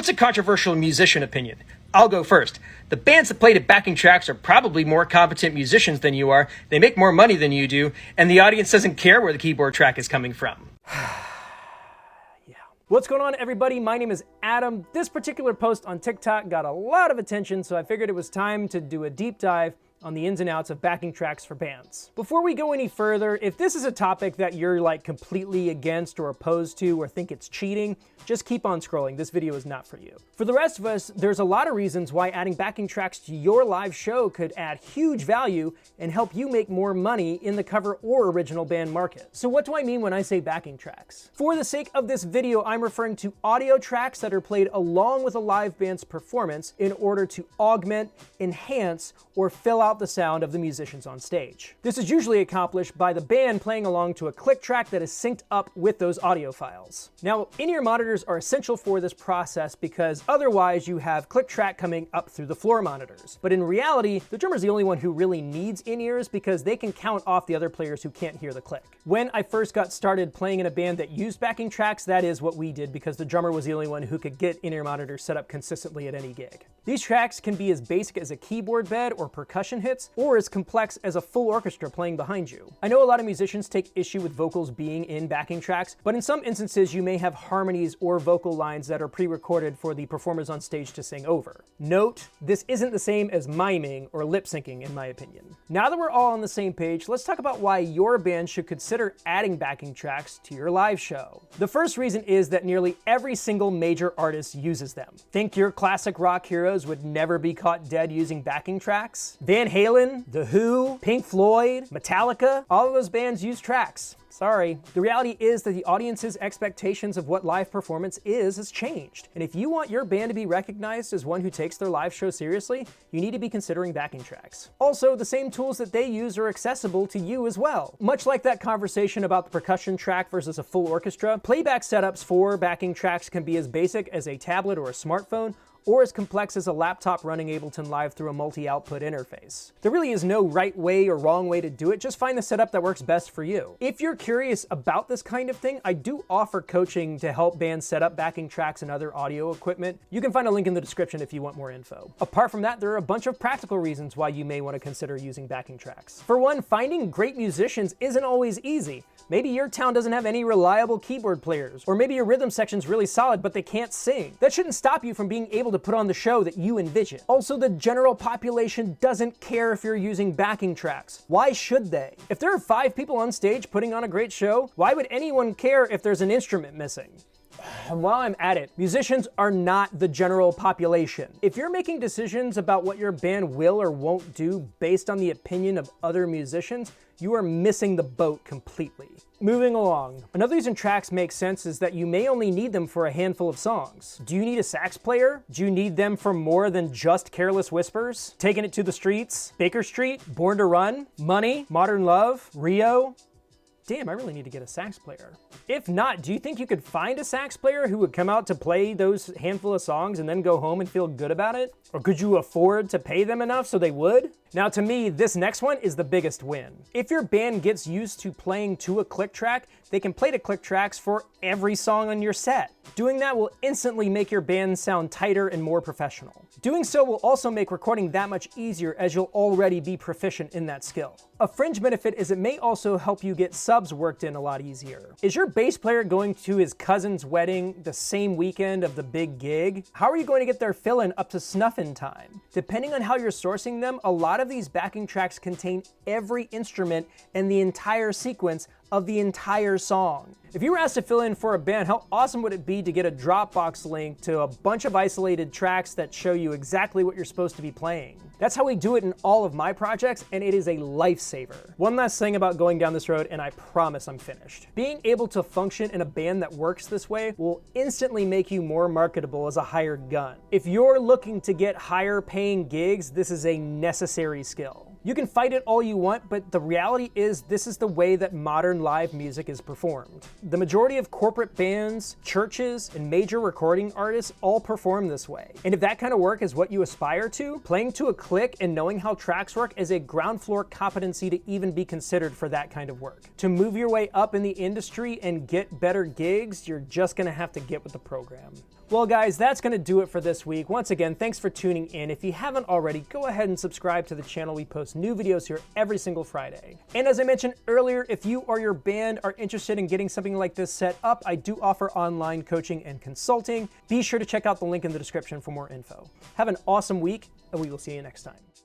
What's a controversial musician opinion? I'll go first. The bands that play to backing tracks are probably more competent musicians than you are, they make more money than you do, and the audience doesn't care where the keyboard track is coming from. What's going on, everybody? My name is Adam. This particular post on TikTok got a lot of attention, so I figured it was time to do a deep dive on the ins and outs of backing tracks for bands. Before we go any further, if this is a topic that you're like completely against or opposed to or think it's cheating, just keep on scrolling. This video is not for you. For the rest of us, there's a lot of reasons why adding backing tracks to your live show could add huge value and help you make more money in the cover or original band market. So what do I mean when I say backing tracks? For the sake of this video, I'm referring to audio tracks that are played along with a live band's performance in order to augment, enhance, or fill out the sound of the musicians on stage. This is usually accomplished by the band playing along to a click track that is synced up with those audio files. Now, in-ear monitors are essential for this process because otherwise you have click track coming up through the floor monitors. But in reality, the drummer's the only one who really needs in-ears because they can count off the other players who can't hear the click. When I first got started playing in a band that used backing tracks, that is what we did because the drummer was the only one who could get in-ear monitors set up consistently at any gig. These tracks can be as basic as a keyboard bed or percussion hits, or as complex as a full orchestra playing behind you. I know a lot of musicians take issue with vocals being in backing tracks, but in some instances you may have harmonies or vocal lines that are pre-recorded for the performers on stage to sing over. Note, this isn't the same as miming or lip syncing in my opinion. Now that we're all on the same page, let's talk about why your band should consider adding backing tracks to your live show. The first reason is that nearly every single major artist uses them. Think your classic rock heroes would never be caught dead using backing tracks? Van Halen, The Who, Pink Floyd, Metallica, all of those bands use tracks. Sorry. The reality is that the audience's expectations of what live performance has changed. And if you want your band to be recognized as one who takes their live show seriously, you need to be considering backing tracks. Also, the same tools that they use are accessible to you as well. Much like that conversation about the percussion track versus a full orchestra, playback setups for backing tracks can be as basic as a tablet or a smartphone, or as complex as a laptop running Ableton Live through a multi-output interface. There really is no right way or wrong way to do it, just find the setup that works best for you. If you're curious about this kind of thing, I do offer coaching to help bands set up backing tracks and other audio equipment. You can find a link in the description if you want more info. Apart from that, there are a bunch of practical reasons why you may want to consider using backing tracks. For one, finding great musicians isn't always easy. Maybe your town doesn't have any reliable keyboard players, or maybe your rhythm section's really solid but they can't sing. That shouldn't stop you from being able to put on the show that you envision. Also, the general population doesn't care if you're using backing tracks. Why should they? If there are 5 people on stage putting on a great show, why would anyone care if there's an instrument missing? And while I'm at it, musicians are not the general population. If you're making decisions about what your band will or won't do based on the opinion of other musicians, you are missing the boat completely. Moving along. Another reason tracks make sense is that you may only need them for a handful of songs. Do you need a sax player? Do you need them for more than just Careless Whispers, Taking It to the Streets, Baker Street, Born to Run, Money, Modern Love, Rio? Damn, I really need to get a sax player. If not, do you think you could find a sax player who would come out to play those handful of songs and then go home and feel good about it? Or could you afford to pay them enough so they would? Now to me, this next one is the biggest win. If your band gets used to playing to a click track, they can play to click tracks for every song on your set. Doing that will instantly make your band sound tighter and more professional. Doing so will also make recording that much easier as you'll already be proficient in that skill. A fringe benefit is it may also help you get subs worked in a lot easier. Is your bass player going to his cousin's wedding the same weekend of the big gig? How are you going to get their fill-in up to snuff in time? Depending on how you're sourcing them, a lot of these backing tracks contain every instrument and the entire sequence of the entire song. If you were asked to fill in for a band, how awesome would it be to get a Dropbox link to a bunch of isolated tracks that show you exactly what you're supposed to be playing? That's how we do it in all of my projects, and it is a lifesaver. One last thing about going down this road, and I promise I'm finished. Being able to function in a band that works this way will instantly make you more marketable as a hired gun. If you're looking to get higher paying gigs, this is a necessary skill. You can fight it all you want, but the reality is this is the way that modern live music is performed. The majority of corporate bands, churches, and major recording artists all perform this way. And if that kind of work is what you aspire to, playing to a click and knowing how tracks work is a ground floor competency to even be considered for that kind of work. To move your way up in the industry and get better gigs, you're just gonna have to get with the program. Well guys, that's gonna do it for this week. Once again, thanks for tuning in. If you haven't already, go ahead and subscribe to the channel. We post new videos here every single Friday. And as I mentioned earlier, if you or your band are interested in getting something like this set up, I do offer online coaching and consulting. Be sure to check out the link in the description for more info. Have an awesome week, and we will see you next time.